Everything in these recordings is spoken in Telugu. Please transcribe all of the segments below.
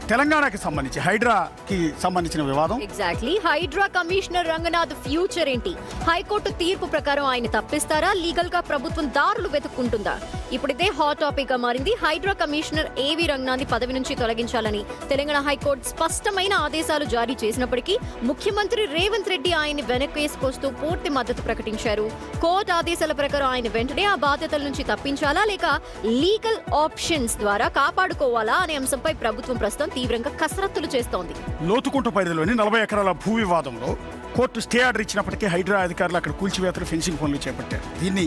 తెలంగాణకి సంబంధించి హైడ్రాకి సంబంధించిన వివాదం. Exactly. Hydraa commissioner Ranganath future ఏంటి? హైకోర్టు తీర్పు ప్రకారం ఆయన తప్పిస్తారా? లీగల్ గా ప్రభుత్వం దారులు వెతుక్కుంటుందా? ఇప్పుడైతే హాట్ టాపిక్ గా మారింది. హైడ్రా కమిషనర్ ఏవి రంగనాథ్ పదవి నుంచి తొలగించాలని తెలంగాణ హైకోర్టు స్పష్టమైన ఆదేశాలు జారీ చేసినప్పటికీ ముఖ్యమంత్రి రేవంత్ రెడ్డి ఆయన్ని వెనక్కి వేసుకొస్తూ పూర్తి మద్దతు ప్రకటించారు. కోర్టు ఆదేశాల ప్రకారం ఆయన వెంటనే ఆ బాధ్యతల నుంచి తప్పించాలా లేక లీగల్ ఆప్షన్స్ ద్వారా కాపాడుకోవాలా అనే అంశంపై ప్రభుత్వం ప్రస్తుతం తీవ్రంగా కసరత్తులు చేస్తోంది. లోతుకుంట పరిధిలోని 40 ఎకరాల భూ వివాదంలో కోర్టు స్టే ఆర్డర్ ఇచ్చినప్పటికీ హైడ్రా అధికారులు అక్కడ కూల్చివేతలు, ఫెన్సింగ్ పనులు చేపట్టారు. దీన్ని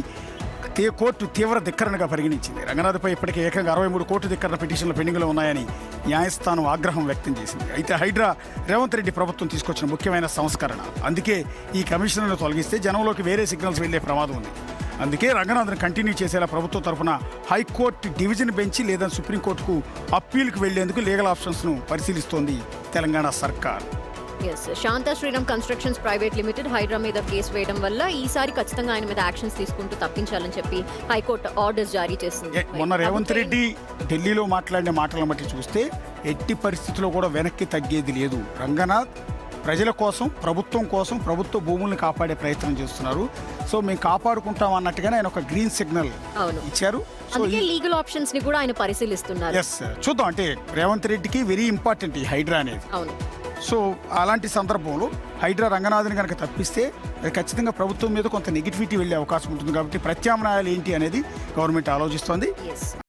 కోర్టు తీవ్ర ధిక్కరణగా పరిగణించింది. రంగనాథ్పై ఇప్పటికే ఏకంగా 63 కోర్టు ధిక్కరణ పిటిషన్లు పెండింగ్లో ఉన్నాయని న్యాయస్థానం ఆగ్రహం వ్యక్తం చేసింది. అయితే హైడ్రా రేవంత్ రెడ్డి ప్రభుత్వం తీసుకొచ్చిన ముఖ్యమైన సంస్కరణ. అందుకే ఈ కమిషనర్ను తొలగిస్తే జనంలోకి వేరే సిగ్నల్స్ వెళ్లే ప్రమాదం ఉంది. అందుకే రంగనాథ్ను కంటిన్యూ చేసేలా ప్రభుత్వం తరఫున హైకోర్టు డివిజన్ బెంచ్ లేదా సుప్రీంకోర్టుకు అప్పీల్కు వెళ్లేందుకు లీగల్ ఆప్షన్స్ను పరిశీలిస్తోంది తెలంగాణ సర్కార్. Shantha Sriram constructions private limited Hydraa మీద కేసు వేయడం వల్ల ఈసారి ఖచ్చితంగా ఆయన మీద యాక్షన్స్ తీసుకుంటూ తప్పించాలని చెప్పి హైకోర్టు ఆర్డర్స్ జారీ చేసింది. మొన్న రేవంత్ రెడ్డి ఢిల్లీలో మాట్లాడిన మాటలను బట్టి చూస్తే ఎట్టి పరిస్థితుల్లో కూడా వెనక్కి తగ్గేది లేదు. రంగనాథ్ ప్రజల కోసం, ప్రభుత్వం కోసం, ప్రభుత్వ భూముల్ని కాపాడే ప్రయత్నం చేస్తున్నారు. సో మేము కాపాడుకుంటాం అన్నట్టుగానే ఆయన ఒక గ్రీన్ సిగ్నల్ ఇచ్చారు. లీగల్ ఆప్షన్స్ ని కూడా ఆయన పరిశీలిస్తున్నారు. చూద్దాం. అంటే రేవంత్ రెడ్డికి వెరీ ఇంపార్టెంట్ ఈ హైడ్రా అనేది. సో అలాంటి సందర్భంలో హైడ్రా రంగనాథ్ని కనుక తప్పిస్తే అది ఖచ్చితంగా ప్రభుత్వం మీద కొంత నెగిటివిటీ వెళ్ళే అవకాశం ఉంటుంది. కాబట్టి ప్రత్యామ్నాయాలు ఏంటి అనేది గవర్నమెంట్ ఆలోచిస్తోంది.